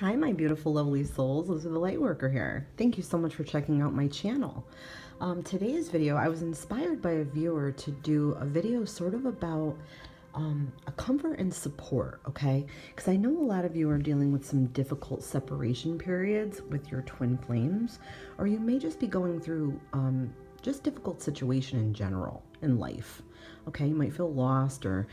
Hi, my beautiful, lovely souls. This is the Lightworker here. Thank you so much for checking out my channel. Today's video, I was inspired by a viewer to do a video sort of about a comfort and support, okay? Because I know a lot of you are dealing with some difficult separation periods with your twin flames, or you may just be going through just difficult situation in general in life, okay? You might feel lost or,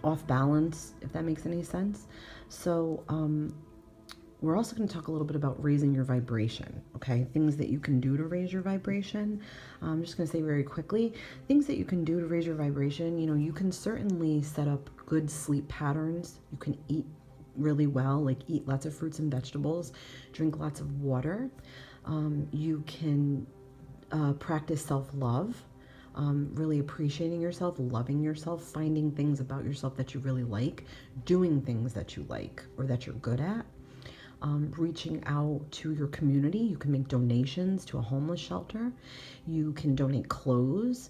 off balance, if that makes any sense. So we're also going to talk a little bit about raising your vibration, okay? Things that you can do to raise your vibration. I'm just going to say very quickly, things that you can do to raise your vibration. You can certainly set up good sleep patterns. You can eat really well, like eat lots of fruits and vegetables, drink lots of water. You can practice self-love. Really appreciating yourself, loving yourself, finding things about yourself that you really like, doing things that you like or that you're good at, reaching out to your community. You can make donations to a homeless shelter. You can donate clothes.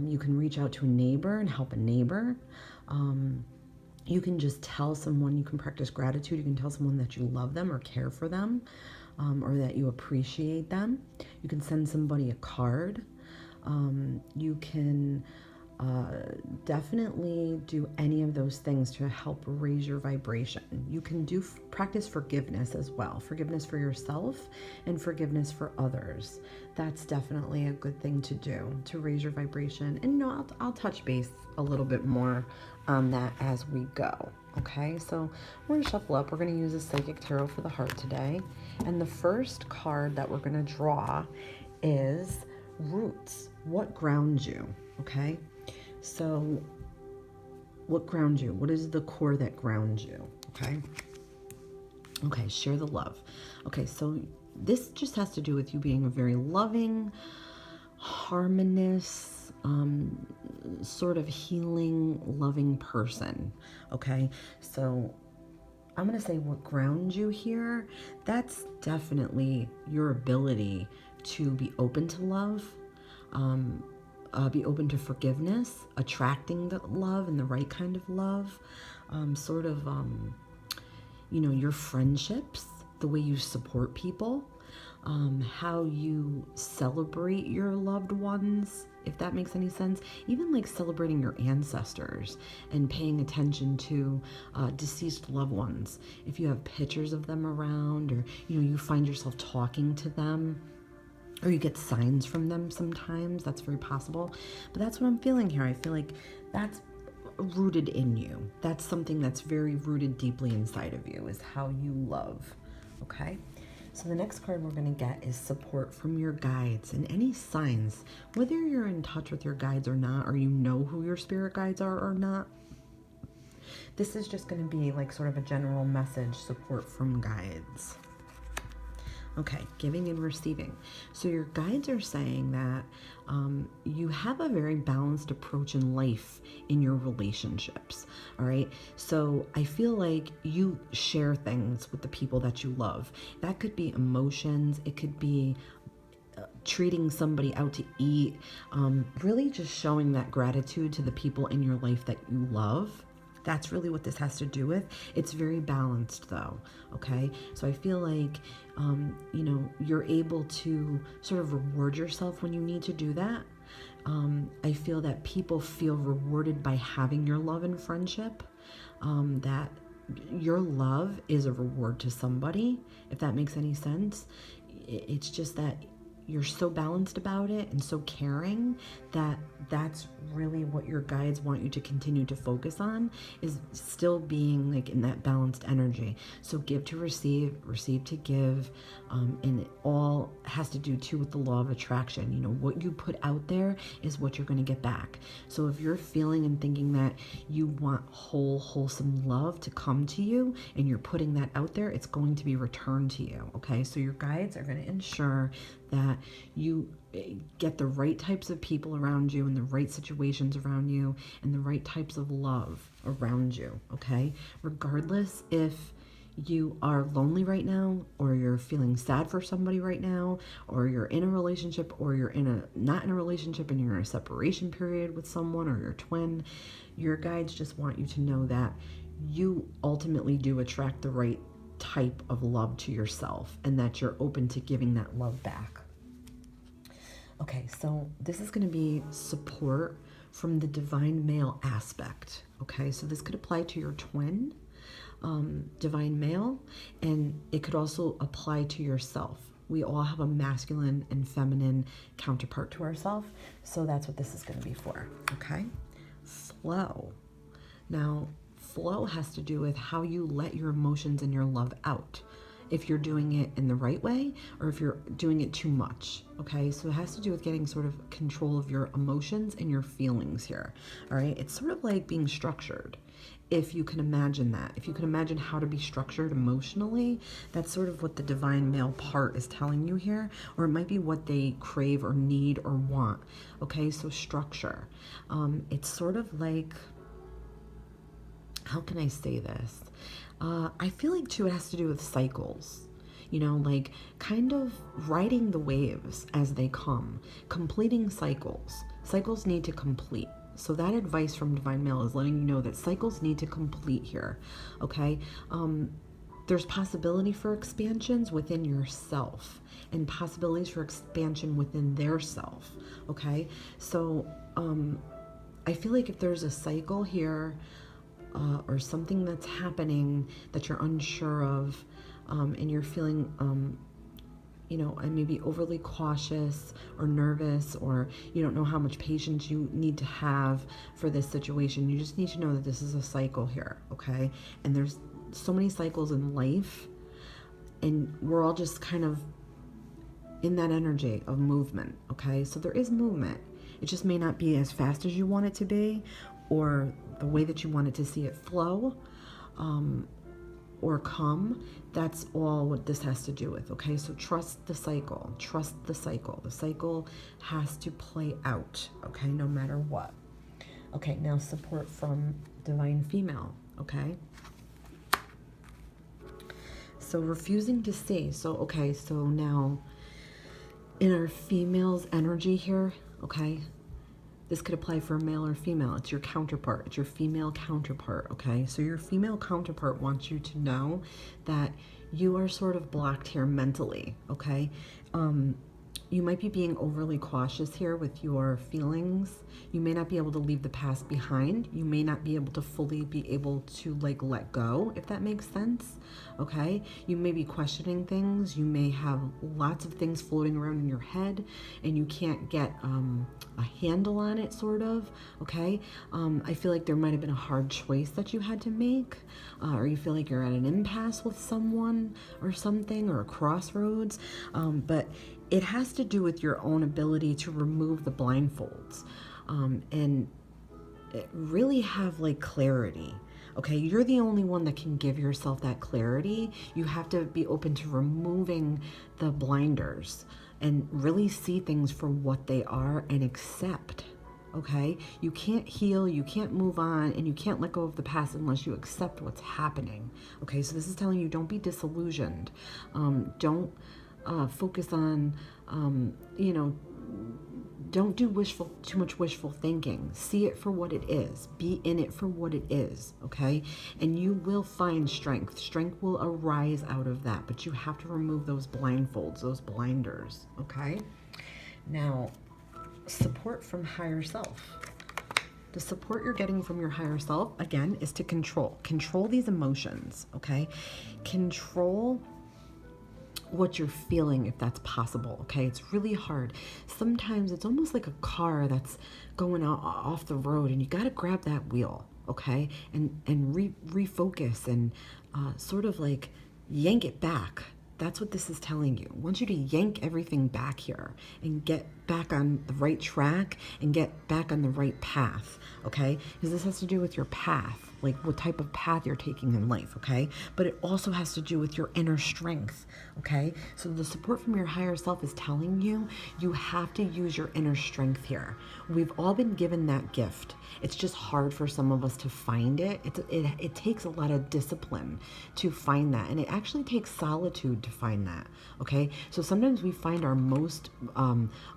You can reach out to a neighbor and help a neighbor. You can just tell someone, you can practice gratitude. You can tell someone that you love them or care for them, or that you appreciate them. You can send somebody a card. You can definitely do any of those things to help raise your vibration. You can practice forgiveness as well. Forgiveness for yourself and forgiveness for others. That's definitely a good thing to do to raise your vibration. And I'll touch base a little bit more on that as we go. Okay, so we're going to shuffle up. We're going to use a Psychic Tarot for the Heart today. And the first card that we're going to draw is Roots. What grounds you? Okay, so what grounds you? What is the core that grounds you? Okay, share the love. Okay, so this just has to do with you being a very loving, harmonious, sort of healing, loving person. Okay, so I'm going to say what grounds you here, that's definitely your ability to be open to love, be open to forgiveness, attracting the love and the right kind of love, your friendships, the way you support people, how you celebrate your loved ones, if that makes any sense. Even like celebrating your ancestors and paying attention to deceased loved ones. If you have pictures of them around, or you find yourself talking to them, or you get signs from them sometimes, that's very possible. But that's what I'm feeling here. I feel like that's rooted in you. That's something that's very rooted deeply inside of you, is how you love. Okay, so the next card we're going to get is support from your guides and any signs, whether you're in touch with your guides or not, or you know who your spirit guides are or not. This is just going to be like sort of a general message, support from guides. Okay, giving and receiving. So your guides are saying that you have a very balanced approach in life in your relationships, all right? So I feel like you share things with the people that you love. That could be emotions. It could be treating somebody out to eat, really just showing that gratitude to the people in your life that you love. That's really what this has to do with. It's very balanced though, okay? So I feel like, you're able to sort of reward yourself when you need to do that. I feel that people feel rewarded by having your love and friendship, that your love is a reward to somebody, if that makes any sense. It's just that you're so balanced about it and so caring that that's really what your guides want you to continue to focus on, is still being like in that balanced energy. So give to receive, receive to give, and it all has to do too with the law of attraction. What you put out there is what you're going to get back. So if you're feeling and thinking that you want wholesome love to come to you and you're putting that out there, it's going to be returned to you. Okay, so your guides are going to ensure that you get the right types of people around you and the right situations around you and the right types of love around you, okay? Regardless if you are lonely right now, or you're feeling sad for somebody right now, or you're in a relationship, or you're not in a relationship and you're in a separation period with someone or your twin, your guides just want you to know that you ultimately do attract the right type of love to yourself, and that you're open to giving that love back. Okay, so this is going to be support from the divine male aspect. Okay, so this could apply to your twin, divine male, and it could also apply to yourself. We all have a masculine and feminine counterpart to ourselves, so that's what this is going to be for. Okay, flow. Now, flow has to do with how you let your emotions and your love out. If you're doing it in the right way or if you're doing it too much. Okay, so it has to do with getting sort of control of your emotions and your feelings here. All right, it's sort of like being structured. If you can imagine that, if you can imagine how to be structured emotionally, that's sort of what the divine male part is telling you here, or it might be what they crave or need or want. Okay, so structure. It's sort of like, how can I say this? I feel like too, it has to do with cycles, you know, like kind of riding the waves as they come, completing cycles. Cycles need to complete. So that advice from Divine Male is letting you know that cycles need to complete here. Okay. There's possibility for expansions within yourself and possibilities for expansion within their self. Okay. So, I feel like if there's a cycle here, or something that's happening that you're unsure of, and you're feeling, you know, and maybe overly cautious or nervous, or you don't know how much patience you need to have for this situation. You just need to know that this is a cycle here, okay? And there's so many cycles in life, and we're all just kind of in that energy of movement, okay? So there is movement. It just may not be as fast as you want it to be, or the way that you wanted to see it flow, or come. That's all what this has to do with. Okay, so trust the cycle. Trust the cycle. The cycle has to play out. Okay, no matter what. Okay, now support from divine female. Okay, so refusing to see. So okay, so now in our female's energy here. Okay, this could apply for a male or female. It's your counterpart. It's your female counterpart, okay? So your female counterpart wants you to know that you are sort of blocked here mentally, okay? You might be being overly cautious here with your feelings. You may not be able to leave the past behind. You may not be able to fully be able to like let go, if that makes sense, okay? You may be questioning things. You may have lots of things floating around in your head and you can't get a handle on it, sort of, okay? I feel like there might have been a hard choice that you had to make, or you feel like you're at an impasse with someone or something, or a crossroads, but it has to do with your own ability to remove the blindfolds, and really have like clarity. Okay, you're the only one that can give yourself that clarity. You have to be open to removing the blinders and really see things for what they are and accept. Okay, you can't heal, you can't move on, and you can't let go of the past unless you accept what's happening. Okay, so this is telling you, don't be disillusioned. Don't focus on, you know, don't do too much wishful thinking. See it for what it is. Be in it for what it is, okay? And you will find strength. Strength will arise out of that, but you have to remove those blindfolds, those blinders, okay? Now, support from higher self. The support you're getting from your higher self, again, is to control these emotions, okay? Control what you're feeling, if that's possible, okay? It's really hard. Sometimes it's almost like a car that's going off the road, and you got to grab that wheel, okay? And refocus and sort of like yank it back. That's what this is telling you. I want you to yank everything back here and get back on the right track and get back on the right path, okay? Because this has to do with your path, like what type of path you're taking in life, okay? But it also has to do with your inner strength, okay? So the support from your higher self is telling you, you have to use your inner strength here. We've all been given that gift. It's just hard for some of us to find it. It takes a lot of discipline to find that. And it actually takes solitude to find that, okay? So sometimes we find our most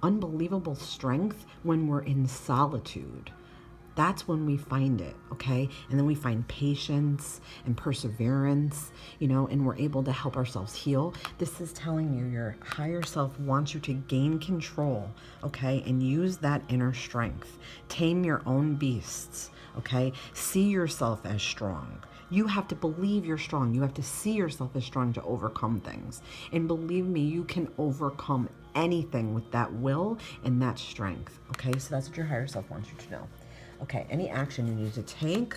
unbelievable strength when we're in solitude. That's when we find it, okay? And then we find patience and perseverance, and we're able to help ourselves heal. This is telling you your higher self wants you to gain control, okay? And use that inner strength. Tame your own beasts, okay? See yourself as strong. You have to believe you're strong. You have to see yourself as strong to overcome things. And believe me, you can overcome anything with that will and that strength, okay? So that's what your higher self wants you to know. Okay, any action you need to take.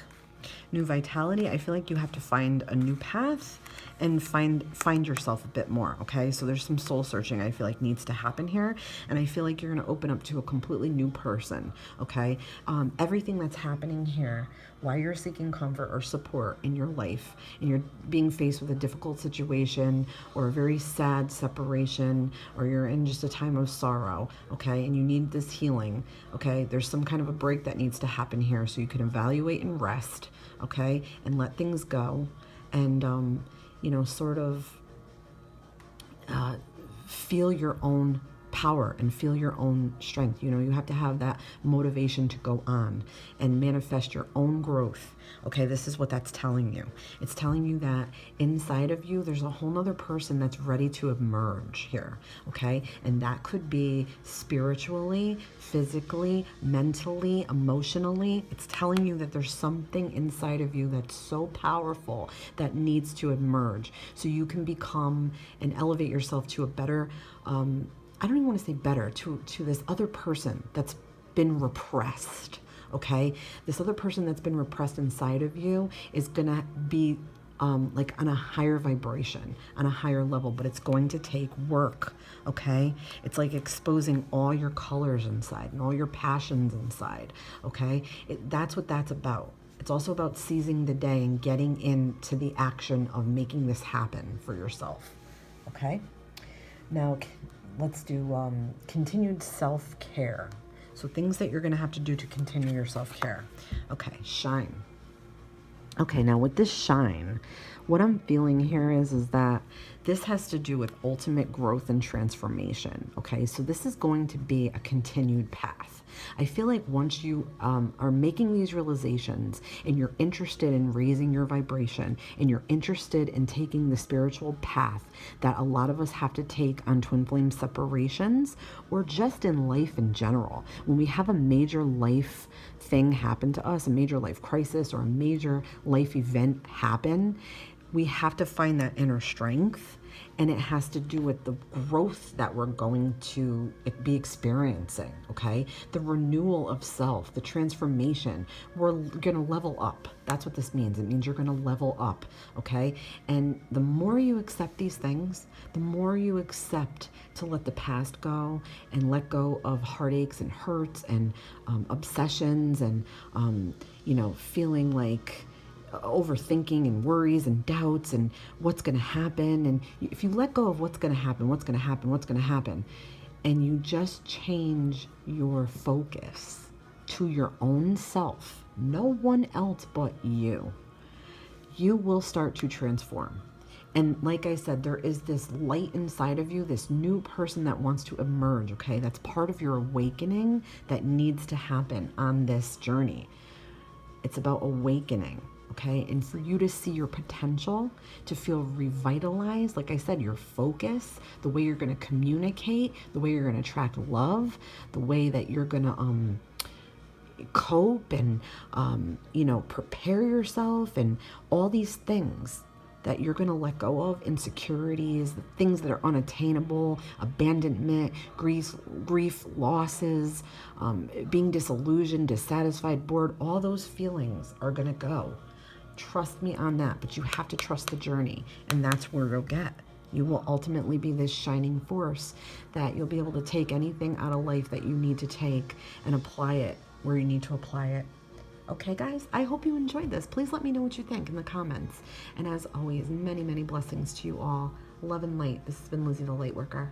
New vitality, I feel like you have to find a new path and find yourself a bit more, okay? So there's some soul searching I feel like needs to happen here, and I feel like you're going to open up to a completely new person, okay? Everything that's happening here, while you're seeking comfort or support in your life, and you're being faced with a difficult situation or a very sad separation, or you're in just a time of sorrow, okay, and you need this healing, okay, there's some kind of a break that needs to happen here so you can evaluate and rest, okay, and let things go, and sort of feel your own power and feel your own strength. You have to have that motivation to go on and manifest your own growth. Okay, this is what that's telling you. It's telling you that inside of you, there's a whole nother person that's ready to emerge here. Okay, and that could be spiritually, physically, mentally, emotionally. It's telling you that there's something inside of you that's so powerful that needs to emerge so you can become and elevate yourself to a better, I don't even want to say better, to this other person that's been repressed, okay? This other person that's been repressed inside of you is going to be like on a higher vibration, on a higher level, but it's going to take work, okay? It's like exposing all your colors inside and all your passions inside, okay? That's what that's about. It's also about seizing the day and getting into the action of making this happen for yourself, okay? Now, let's do continued self-care. So things that you're going to have to do to continue your self-care. Okay, shine. Okay, now with this shine, what I'm feeling here is that this has to do with ultimate growth and transformation. Okay, so this is going to be a continued path. I feel like once you are making these realizations and you're interested in raising your vibration and you're interested in taking the spiritual path that a lot of us have to take on twin flame separations or just in life in general, when we have a major life thing happen to us, a major life crisis or a major life event happen, we have to find that inner strength, and it has to do with the growth that we're going to be experiencing, okay? The renewal of self, the transformation. We're going to level up. That's what this means. It means you're going to level up, okay? And the more you accept these things, the more you accept to let the past go and let go of heartaches and hurts and obsessions and, feeling like overthinking and worries and doubts and what's going to happen. And if you let go of what's going to happen, and you just change your focus to your own self, no one else but you will start to transform. And like I said, there is this light inside of you, this new person that wants to emerge, okay? That's part of your awakening that needs to happen on this journey. It's about awakening. Okay, and for you to see your potential, to feel revitalized, like I said, your focus, the way you're going to communicate, the way you're going to attract love, the way that you're going to cope and, prepare yourself and all these things that you're going to let go of, insecurities, the things that are unattainable, abandonment, grief, losses, being disillusioned, dissatisfied, bored, all those feelings are going to go. Trust me on that, but you have to trust the journey, and that's where you'll get. You will ultimately be this shining force that you'll be able to take anything out of life that you need to take and apply it where you need to apply it. Okay, guys, I hope you enjoyed this. Please let me know what you think in the comments. And as always, many, many blessings to you all. Love and light. This has been Lizzie the Lightworker.